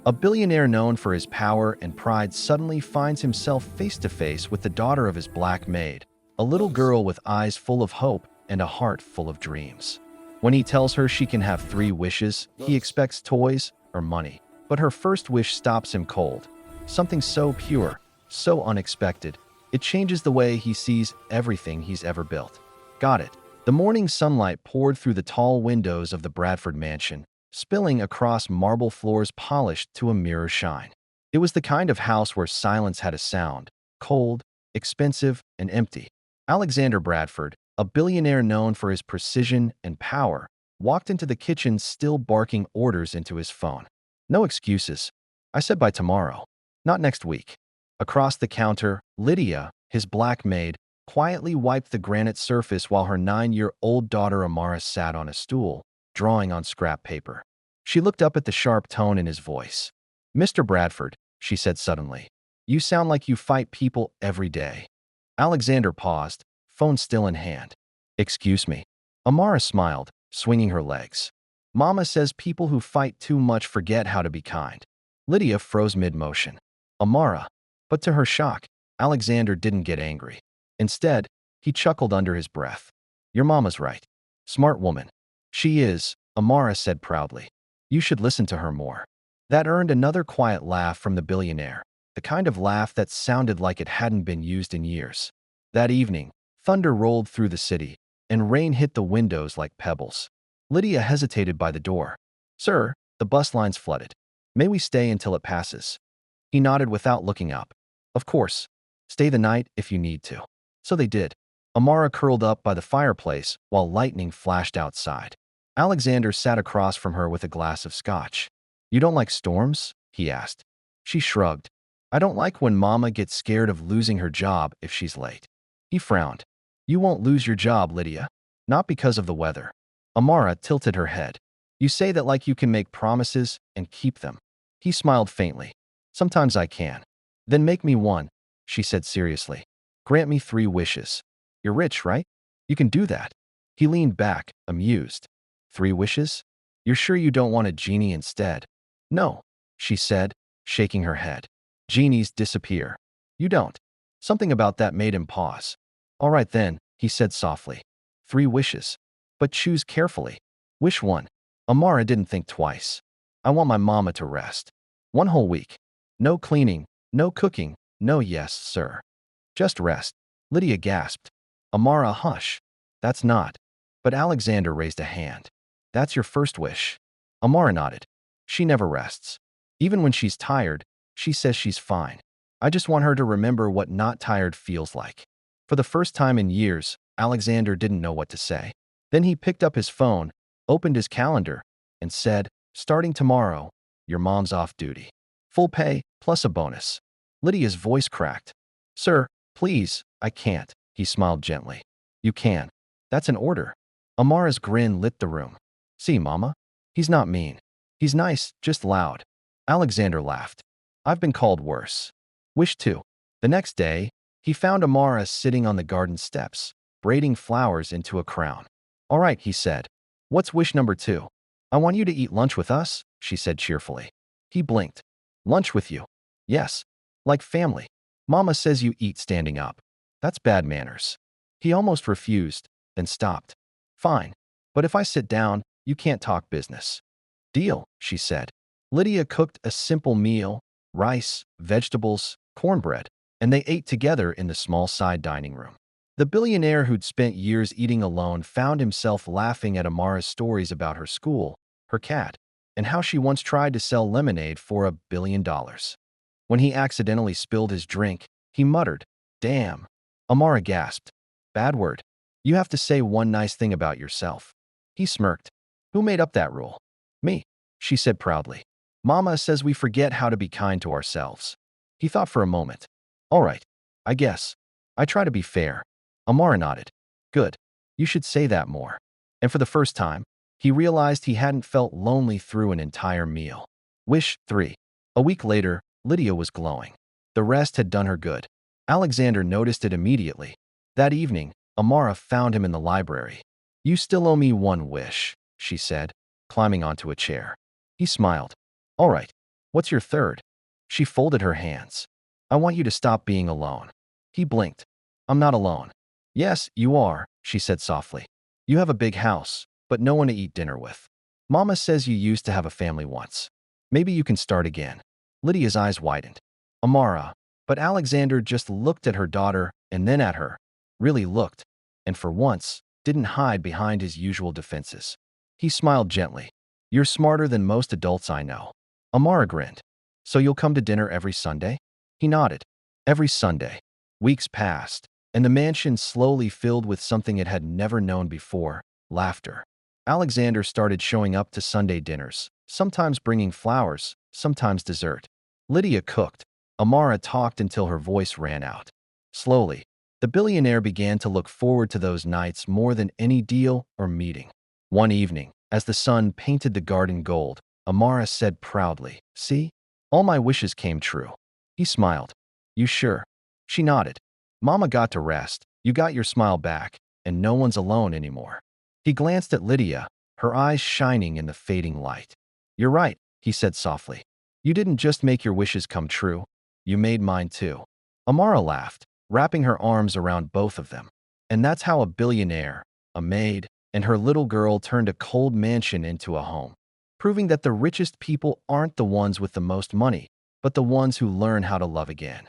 A billionaire known for his power and pride suddenly finds himself face to face with the daughter of his black maid, a little girl with eyes full of hope and a heart full of dreams. When he tells her she can have 3 wishes, he expects toys or money. But her first wish stops him cold. Something so pure, so unexpected, it changes the way he sees everything he's ever built. Got it. The morning sunlight poured through the tall windows of the Bradford mansion, spilling across marble floors polished to a mirror shine. It was the kind of house where silence had a sound, cold, expensive, and empty. Alexander Bradford, a billionaire known for his precision and power, walked into the kitchen still barking orders into his phone. No excuses. I said by tomorrow, not next week. Across the counter, Lydia, his black maid, quietly wiped the granite surface while her 9-year-old daughter Amara sat on a stool, drawing on scrap paper. She looked up at the sharp tone in his voice. "Mr. Bradford," she said suddenly, "you sound like you fight people every day." Alexander paused, phone still in hand. "Excuse me." Amara smiled, swinging her legs. "Mama says people who fight too much forget how to be kind." Lydia froze mid-motion. Amara. But to her shock, Alexander didn't get angry. Instead, he chuckled under his breath. "Your mama's right. Smart woman." "She is," Amara said proudly. "You should listen to her more." That earned another quiet laugh from the billionaire, the kind of laugh that sounded like it hadn't been used in years. That evening, thunder rolled through the city, and rain hit the windows like pebbles. Lydia hesitated by the door. "Sir, the bus line's flooded. May we stay until it passes?" He nodded without looking up. "Of course. Stay the night if you need to." So they did. Amara curled up by the fireplace while lightning flashed outside. Alexander sat across from her with a glass of scotch. "You don't like storms?" he asked. She shrugged. "I don't like when Mama gets scared of losing her job if she's late." He frowned. "You won't lose your job, Lydia. Not because of the weather." Amara tilted her head. "You say that like you can make promises and keep them." He smiled faintly. "Sometimes I can." "Then make me one," she said seriously. "Grant me 3 wishes. You're rich, right? You can do that." He leaned back, amused. 3 wishes? You're sure you don't want a genie instead?" "No," she said, shaking her head. "Genies disappear." "You don't." Something about that made him pause. "All right then," he said softly. 3 wishes. But choose carefully. Wish 1. Amara didn't think twice. "I want my mama to rest. 1 whole week. No cleaning, no cooking, no yes, sir. Just rest." Lydia gasped. "Amara, hush. That's not." But Alexander raised a hand. "That's your first wish." Amara nodded. "She never rests. Even when she's tired, she says she's fine. I just want her to remember what not tired feels like." For the first time in years, Alexander didn't know what to say. Then he picked up his phone, opened his calendar, and said, "Starting tomorrow, your mom's off duty. Full pay, plus a bonus." Lydia's voice cracked. "Sir, please, I can't." He smiled gently. "You can. That's an order." Amara's grin lit the room. "See, Mama? He's not mean. He's nice, just loud." Alexander laughed. "I've been called worse." Wish 2. The next day, he found Amara sitting on the garden steps, braiding flowers into a crown. "All right," he said. "What's wish number 2?" "I want you to eat lunch with us," she said cheerfully. He blinked. "Lunch with you?" "Yes. Like family. Mama says you eat standing up." "That's bad manners." He almost refused, then stopped. "Fine. But if I sit down, you can't talk business." "Deal," she said. Lydia cooked a simple meal, rice, vegetables, cornbread, and they ate together in the small side dining room. The billionaire who'd spent years eating alone found himself laughing at Amara's stories about her school, her cat, and how she once tried to sell lemonade for $1 billion. When he accidentally spilled his drink, he muttered, "Damn." Amara gasped. "Bad word. You have to say one nice thing about yourself." He smirked. "Who made up that rule?" "Me," she said proudly. "Mama says we forget how to be kind to ourselves." He thought for a moment. "All right, I guess. I try to be fair." Amara nodded. "Good. You should say that more." And for the first time, he realized he hadn't felt lonely through an entire meal. Wish 3. A week later, Lydia was glowing. The rest had done her good. Alexander noticed it immediately. That evening, Amara found him in the library. "You still owe me 1 wish," she said, climbing onto a chair. He smiled. "All right. What's your third? She folded her hands. I want you to stop being alone. He blinked. I'm not alone. Yes, you are, she said softly. You have a big house, but no one to eat dinner with. Mama says you used to have a family once. Maybe you can start again. Lydia's eyes widened. Amara. But Alexander just looked at her daughter and then at her. Really looked. And for once, didn't hide behind his usual defenses. He smiled gently. You're smarter than most adults I know. Amara grinned. So you'll come to dinner every Sunday? He nodded. Every Sunday. Weeks passed, and the mansion slowly filled with something it had never known before, laughter. Alexander started showing up to Sunday dinners, sometimes bringing flowers, sometimes dessert. Lydia cooked. Amara talked until her voice ran out. Slowly, the billionaire began to look forward to those nights more than any deal or meeting. One evening, as the sun painted the garden gold, Amara said proudly, See? All my wishes came true. He smiled. You sure? She nodded. Mama got to rest, you got your smile back, and no one's alone anymore. He glanced at Lydia, her eyes shining in the fading light. You're right, he said softly. You didn't just make your wishes come true, you made mine too. Amara laughed, wrapping her arms around both of them. And that's how a billionaire, a maid, and her little girl turned a cold mansion into a home, proving that the richest people aren't the ones with the most money, but the ones who learn how to love again.